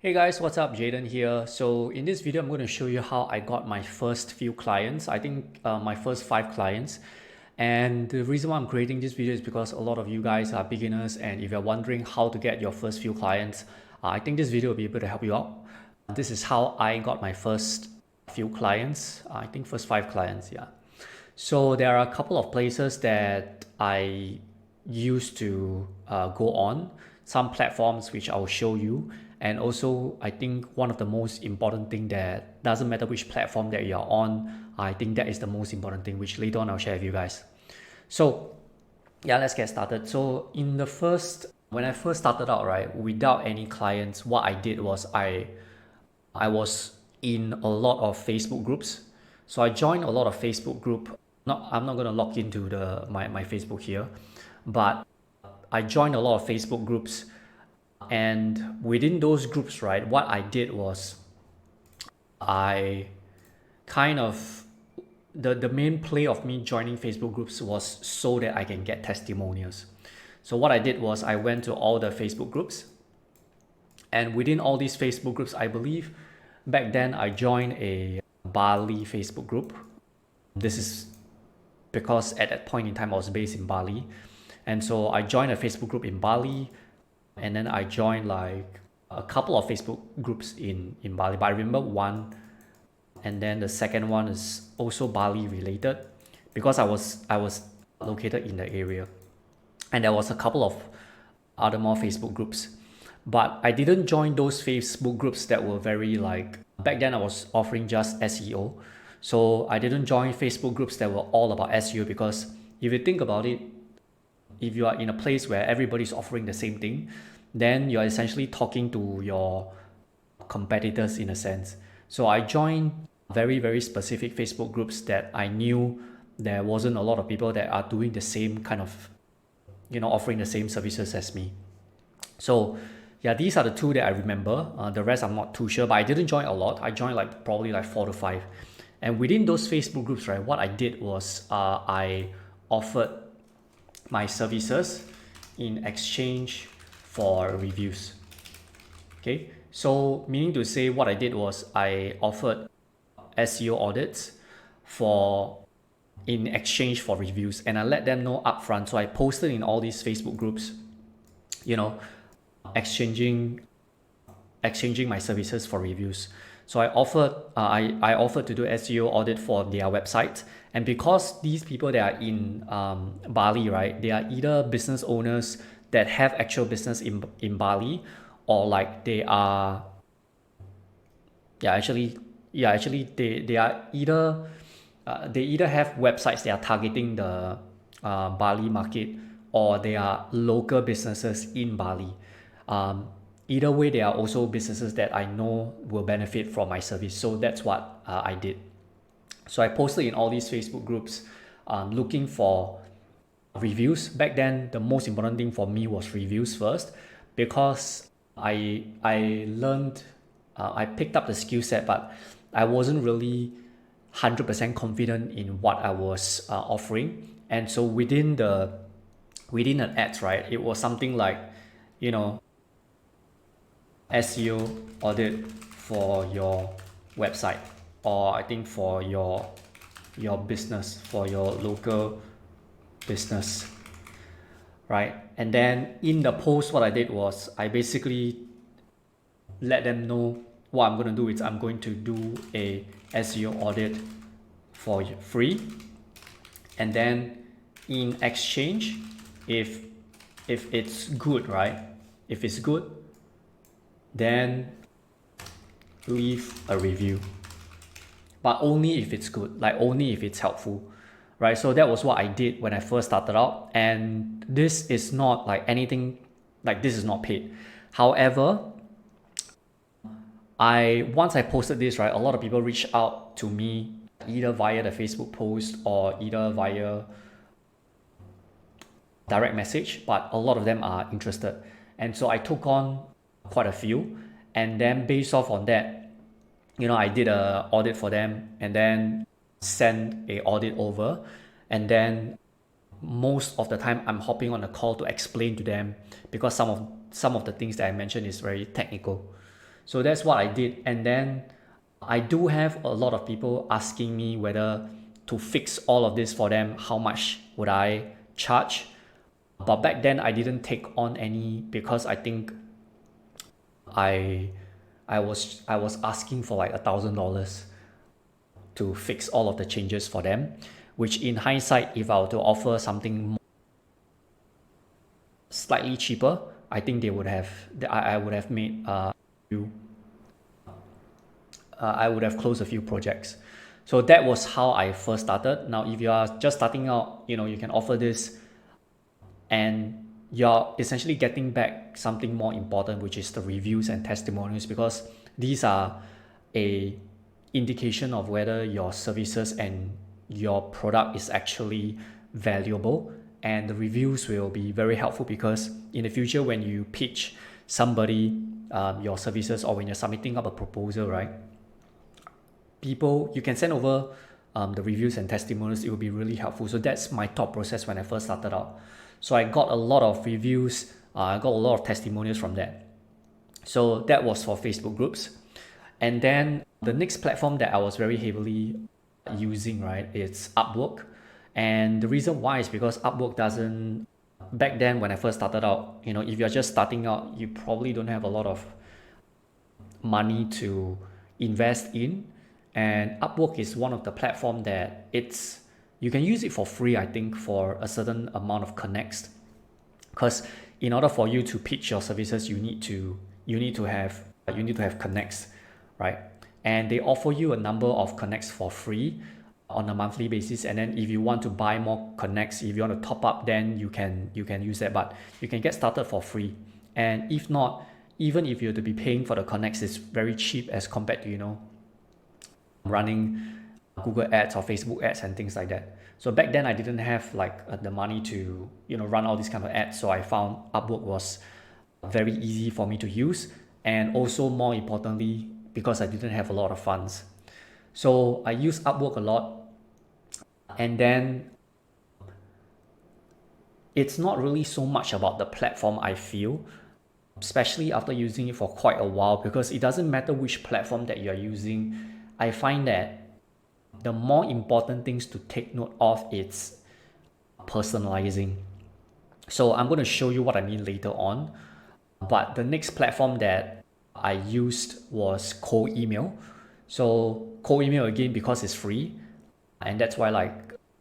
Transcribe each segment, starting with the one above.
Hey guys, what's up? Jaden here. So in this video, I'm going to show you how I got my first few clients. I think my first 5 clients. And the reason why I'm creating this video is because a lot of you guys are beginners, and if you're wondering how to get your first few clients, I think this video will be able to help you out. This is how I got my first few clients. I think first 5 clients, yeah. So there are a couple of places that I used to go on, some platforms which I'll show you. And also, I think one of the most important thing that doesn't matter which platform that you're on, I think that is the most important thing, which later on I'll share with you guys. So yeah, let's get started. So when I first started out, right, without any clients, what I did was I was in a lot of Facebook groups. So I joined a lot of Facebook group. I'm not gonna log into my Facebook here, but I joined a lot of Facebook groups, and within those groups, right, what I did was I kind of the main play of me joining Facebook groups was so that I can get testimonials. So what I did was I went to all the Facebook groups, and within all these Facebook groups, I believe back then I joined a Bali Facebook group. This is because at that point in time I was based in Bali. And so I joined a Facebook group in Bali, and then I joined like a couple of Facebook groups in Bali. But I remember one, and then the second one is also Bali related because I was located in the area. And there was a couple of other more Facebook groups. But I didn't join those Facebook groups that were very like back then I was offering just SEO. So I didn't join Facebook groups that were all about SEO because if you think about it, if you are in a place where everybody's offering the same thing, then you're essentially talking to your competitors in a sense. So I joined very, very specific Facebook groups that I knew there wasn't a lot of people that are doing the same kind of, offering the same services as me. So yeah, these are the two that I remember. The rest I'm not too sure, but I didn't join a lot. I joined like probably like 4 to 5. And within those Facebook groups, right, what I did was I offered my services in exchange for reviews. Okay, so meaning to say what I did was I offered SEO audits for in exchange for reviews, and I let them know upfront. So I posted in all these Facebook groups, exchanging my services for reviews. So I offered to do SEO audit for their website, and because these people that are in Bali, right, they are either business owners that have actual business in Bali, or like they are they are either they either have websites that are targeting the Bali market, or they are local businesses in Bali. Either way, they are also businesses that I know will benefit from my service. So that's what I did. So I posted in all these Facebook groups looking for reviews. Back then, the most important thing for me was reviews first, because I learned, I picked up the skill set, but I wasn't really 100% confident in what I was offering. And so within the ads, right, it was something like, SEO audit for your website, or I think for your business, for your local business, right? And then in the post, what I did was I basically let them know what I'm going to do is I'm going to do a SEO audit for free, and then in exchange, if it's good, right? If it's good, then leave a review, but only if it's good, like only if it's helpful, right? So that was what I did when I first started out, and this is not like anything, like this is not paid. However, once I posted this, right, a lot of people reached out to me either via the Facebook post or either via direct message, but a lot of them are interested, and so I took on quite a few, and then based off on that, I did a audit for them, and then send a audit over, and then most of the time I'm hopping on a call to explain to them, because some of the things that I mentioned is very technical. So that's what I did. And then I do have a lot of people asking me whether to fix all of this for them, how much would I charge? But back then I didn't take on any because I think I I was asking for like $1,000 to fix all of the changes for them, which in hindsight, if I were to offer something slightly cheaper, I think they would have I would have made few I would have closed a few projects. So that was how I first started. Now, if you are just starting out, you can offer this and you're essentially getting back something more important, which is the reviews and testimonials, because these are a indication of whether your services and your product is actually valuable. And the reviews will be very helpful because in the future, when you pitch somebody your services, or when you're submitting up a proposal, right, you can send over the reviews and testimonials. It will be really helpful. So that's my thought process when I first started out. So I got a lot of reviews, I got a lot of testimonials from that. So that was for Facebook groups. And then the next platform that I was very heavily using, right, it's Upwork. And the reason why is because Upwork doesn't, back then when I first started out, if you're just starting out, you probably don't have a lot of money to invest in. And Upwork is one of the platform that you can use it for free, I think, for a certain amount of connects. Because in order for you to pitch your services, you need to have connects, right? And they offer you a number of connects for free on a monthly basis. And then if you want to buy more connects, if you want to top up, then you can use that. But you can get started for free. And if not, even if you're to be paying for the connects, it's very cheap as compared to running Google ads or Facebook ads and things like that. So back then I didn't have like the money to run all these kind of ads. So I found Upwork was very easy for me to use, and also more importantly, because I didn't have a lot of funds. So I use Upwork a lot. And then it's not really so much about the platform, I feel, especially after using it for quite a while, because it doesn't matter which platform that you're using. I find that the more important things to take note of is personalizing. So I'm going to show you what I mean later on. But the next platform that I used was cold email. So cold email, again, because it's free, and that's why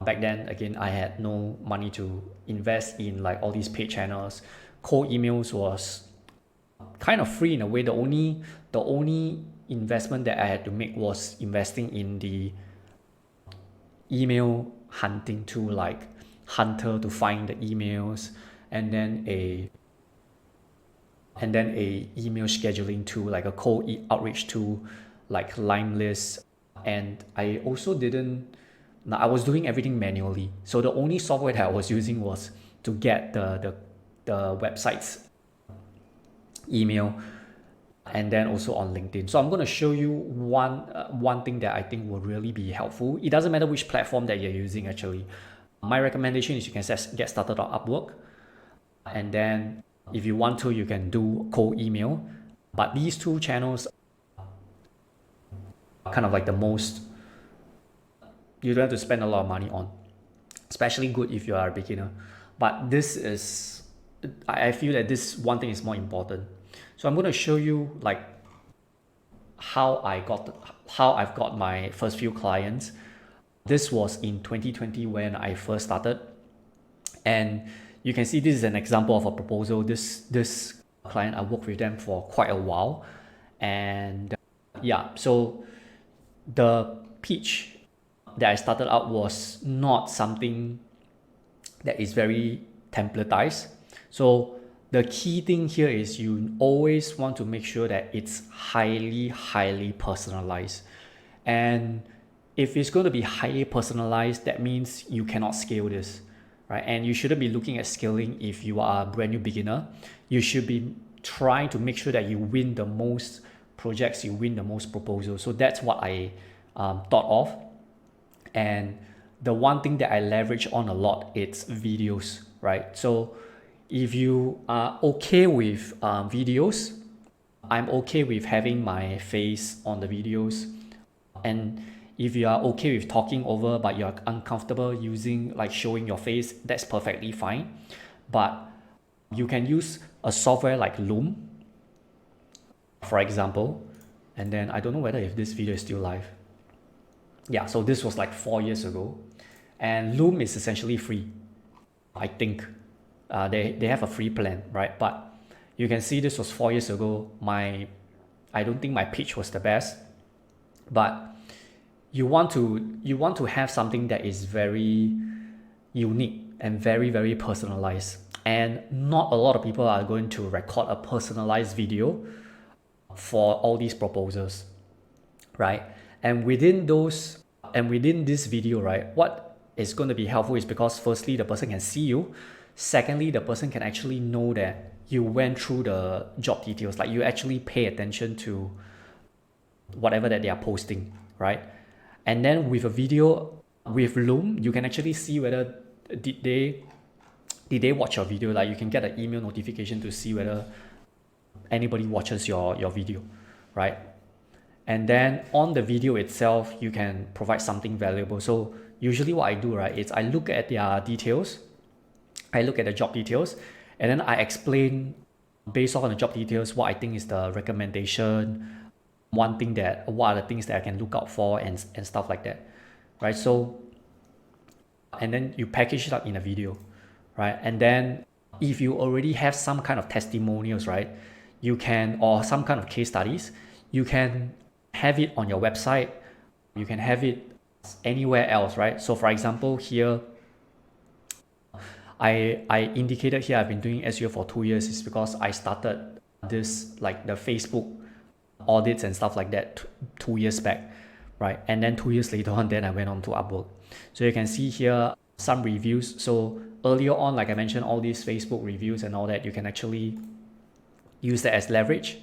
back then, again, I had no money to invest in like all these paid channels. Cold emails was kind of free in a way. The only investment that I had to make was investing in the email hunting tool, like Hunter, to find the emails, and then a email scheduling tool, like a cold outreach tool like Limelist. And I also I was doing everything manually. So the only software that I was using was to get the website's email, and then also on LinkedIn. So I'm going to show you one thing that I think will really be helpful. It doesn't matter which platform that you're using, actually. My recommendation is you can get started on Upwork, and then if you want to, you can do cold email. But these two channels are kind of like the most you don't have to spend a lot of money on, especially good if you are a beginner. But I feel that this one thing is more important. So I'm going to show you like how I've got my first few clients. This was in 2020 when I first started, and you can see this is an example of a proposal. This client, I worked with them for quite a while, and yeah, so the pitch that I started out was not something that is very templatized. So the key thing here is you always want to make sure that it's highly personalized. And if it's going to be highly personalized, that means you cannot scale this, right? And you shouldn't be looking at scaling if you are a brand new beginner. You should be trying to make sure that you win the most projects, you win the most proposals. So that's what I thought of. And the one thing that I leverage on a lot, it's videos, right? So if you are okay with videos, I'm okay with having my face on the videos. And if you are okay with talking over but you're uncomfortable using like showing your face, that's perfectly fine. But you can use a software like Loom, for example. And then I don't know whether if this video is still live. Yeah, so this was like 4 years ago. And Loom is essentially free, I think. They have a free plan, right? But you can see this was 4 years ago. I don't think my pitch was the best, but you want to have something that is very unique and very, very personalized. And not a lot of people are going to record a personalized video for all these proposals, right? And within this video, right, what is going to be helpful is because firstly, the person can see you. Secondly, the person can actually know that you went through the job details, like you actually pay attention to whatever that they are posting, right? And then with a video, with Loom, you can actually see whether did they watch your video. Like you can get an email notification to see whether anybody watches your video, right? And then on the video itself, you can provide something valuable. So usually what I do, right, is I look at their details, I look at the job details, and then I explain based on the job details what I think is the recommendation, what are the things that I can look out for and stuff like that, right? So, and then you package it up in a video, right? And then if you already have some kind of testimonials, right, you can, or some kind of case studies, you can have it on your website, you can have it anywhere else, right? So for example, here, I indicated here I've been doing SEO for 2 years is because I started this, like the Facebook audits and stuff like that 2 years back, right? And then 2 years later on, then I went on to Upwork. So you can see here some reviews. So earlier on, like I mentioned, all these Facebook reviews and all that, you can actually use that as leverage.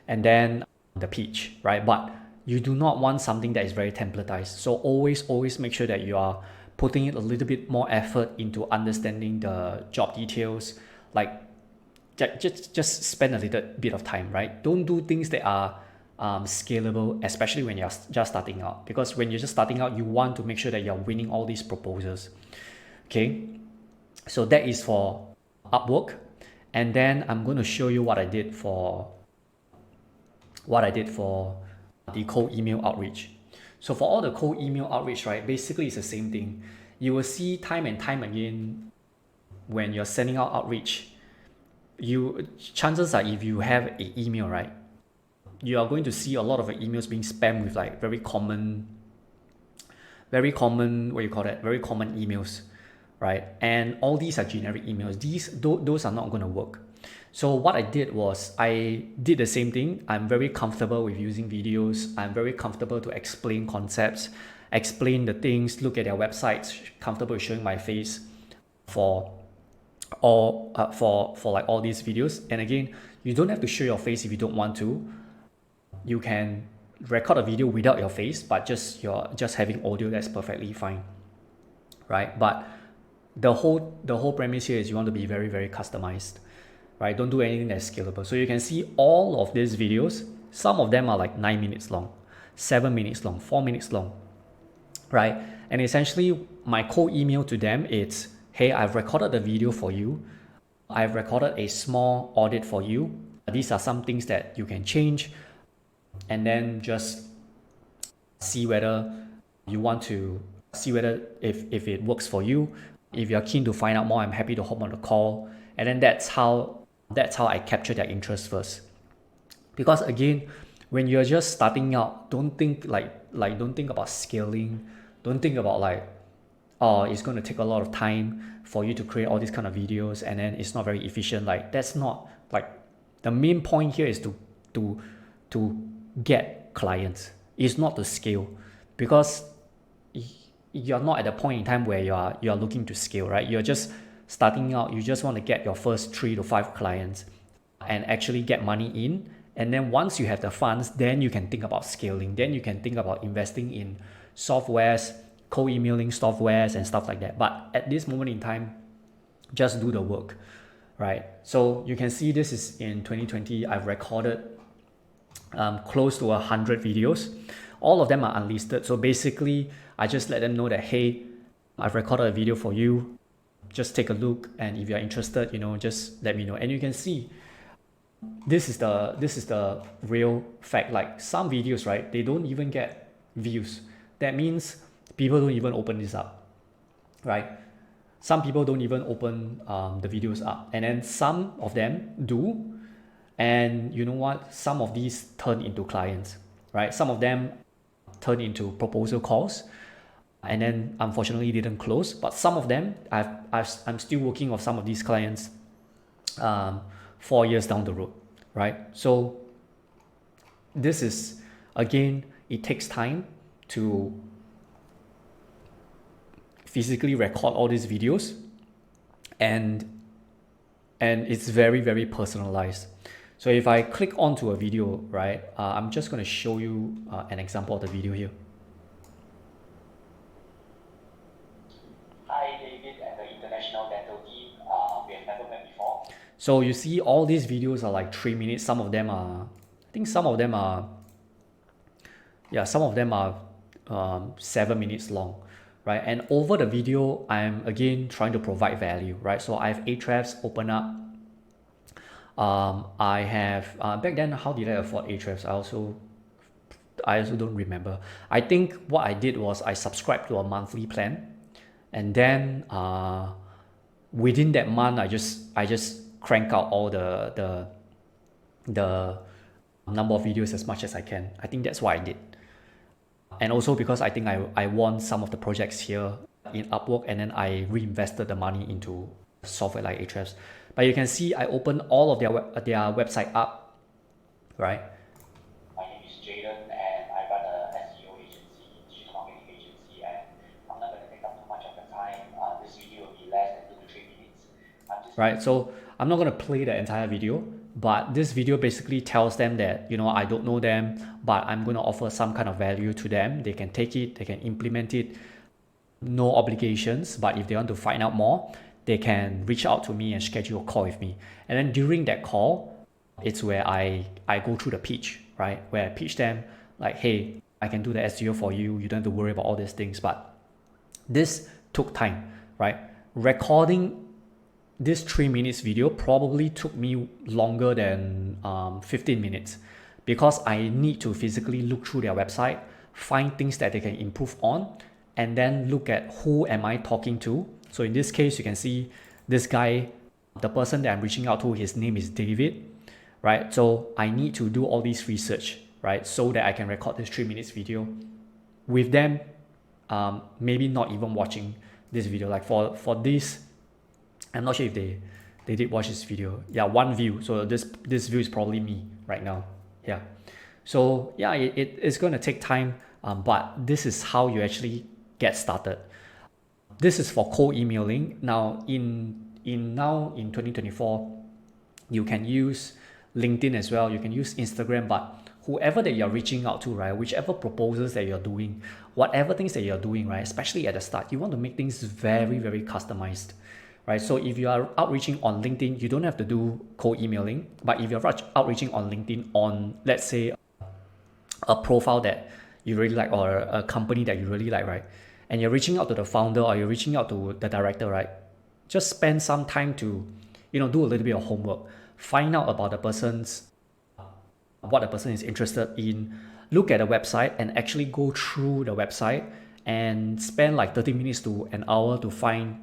And then the pitch, right? But you do not want something that is very templatized. So always make sure that you are putting in a little bit more effort into understanding the job details. Like just spend a little bit of time, right? Don't do things that are scalable, especially when you're just starting out. Because when you're just starting out, you want to make sure that you're winning all these proposals. Okay, so that is for Upwork. And then I'm going to show you what I did for the cold email outreach. So for all the cold email outreach, right, basically it's the same thing. You will see time and time again when you're sending out outreach, chances are if you have an email, right, you are going to see a lot of emails being spammed with like very common, very common emails, right? And all these are generic emails. Those are not going to work. So what I did was I did the same thing. I'm very comfortable with using videos. I'm very comfortable to explain concepts, explain the things, look at their websites, comfortable with showing my face for like all these videos. And again, you don't have to show your face if you don't want to. You can record a video without your face, but you're just having audio, that's perfectly fine, right? But the whole premise here is you want to be very, very customized, right? Don't do anything that's scalable. So you can see all of these videos, some of them are like 9 minutes long, 7 minutes long, 4 minutes long, right? And essentially my cold email to them is, hey, I've recorded the video for you. I've recorded a small audit for you. These are some things that you can change, and then just see whether you want to see whether if it works for you. If you're keen to find out more, I'm happy to hop on the call. And then that's how I capture their interest first. Because again, when you're just starting out, don't think don't think about scaling. Don't think about like, oh, it's going to take a lot of time for you to create all these kind of videos and then it's not very efficient. Like that's not, like, the main point here is to get clients. It's not to scale, because you're not at the point in time where you're looking to scale, right? You're just starting out. You just want to get your first 3 to 5 clients and actually get money in. And then once you have the funds, then you can think about scaling. Then you can think about investing in softwares, co-emailing softwares and stuff like that. But at this moment in time, just do the work, right? So you can see this is in 2020. I've recorded close to 100 videos. All of them are unlisted. So basically, I just let them know that, hey, I've recorded a video for you. Just take a look, and if you're interested, just let me know. And you can see this is the real fact. Like some videos, right, they don't even get views. That means people don't even open this up, right? Some people don't even open the videos up, and then some of them do. And you know what? Some of these turn into clients, right? Some of them turn into proposal calls, and then unfortunately didn't close. But some of them, I'm still working with some of these clients 4 years down the road, right? So this is, again, it takes time to physically record all these videos, and it's very, very personalized. So if I click onto a video, right, I'm just going to show you an example of the video here. Hi, David and the International Dental Team. We have never met before. So you see all these videos are like 3 minutes. Some of them are, I think some of them are 7 minutes long, right? And over the video, I'm again trying to provide value, right? So I have Ahrefs open up. I have back then, how did I afford Ahrefs? I also don't remember. I think what I did was I subscribed to a monthly plan, and then within that month, I just crank out all the number of videos as much as I can. I think that's what I did. And also because I think I won some of the projects here in Upwork, and then I reinvested the money into software like Ahrefs. But you can see I opened all of their website up, right? My name is Jaden, and I run a SEO agency, digital marketing agency, and I'm not going to take up too much of the time. This video will be less than 2 to 3 minutes. Right, so I'm not going to play the entire video, but this video basically tells them that, I don't know them, but I'm going to offer some kind of value to them. They can take it, they can implement it, no obligations. But if they want to find out more, they can reach out to me and schedule a call with me. And then during that call, it's where I go through the pitch, right? Where I pitch them like, hey, I can do the SEO for you. You don't have to worry about all these things. But this took time, right? Recording this 3 minutes video probably took me longer than 15 minutes, because I need to physically look through their website, find things that they can improve on, and then look at who am I talking to. So in this case, you can see this guy, the person that I'm reaching out to, his name is David, right? So I need to do all this research, right? So that I can record this 3 minutes video with them, maybe not even watching this video. Like for this, I'm not sure if they did watch this video. Yeah, 1 view. So this view is probably me right now. Yeah. So yeah, it's going to take time, but this is how you actually get started. This is for cold emailing. Now in 2024, you can use LinkedIn as well. You can use Instagram, but whoever that you're reaching out to, right, whichever proposals that you're doing, whatever things that you're doing, right, especially at the start, you want to make things very, very customized, right? So if you are outreaching on LinkedIn, you don't have to do cold emailing. But if you're outreaching on LinkedIn on, let's say, a profile that you really like, or a company that you really like, right, and you're reaching out to the founder, or you're reaching out to the director, right, just spend some time to, do a little bit of homework, find out about what the person is interested in, look at the website and actually go through the website and spend like 30 minutes to an hour to find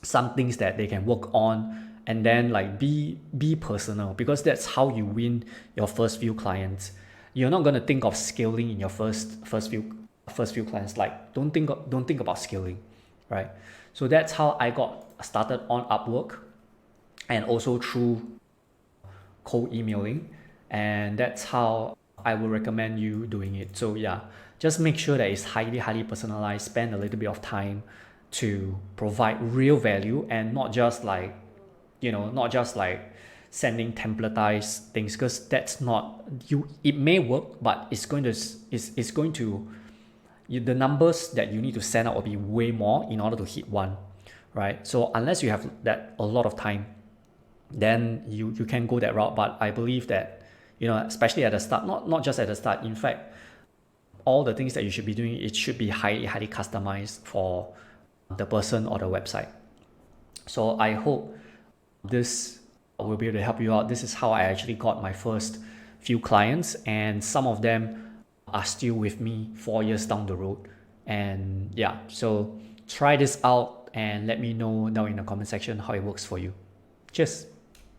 some things that they can work on, and then like be personal, because that's how you win your first few clients. You're not going to think of scaling in your first few clients. Like don't think about scaling, right? So that's how I got started on Upwork, and also through cold emailing, and that's how I would recommend you doing it. So yeah, just make sure that it's highly personalized. Spend a little bit of time to provide real value, and not just like sending templatized things, because that's not you. It may work, but it's going to the numbers that you need to send out will be way more in order to hit one, right? So unless you have that a lot of time, then you can go that route. But I believe that especially at the start, not just at the start. In fact, all the things that you should be doing, it should be highly customized for the person or the website. So I hope this will be able to help you out. This is how I actually got my first few clients, and some of them are still with me 4 years down the road. And yeah, so try this out and let me know down in the comment section how it works for you. Cheers.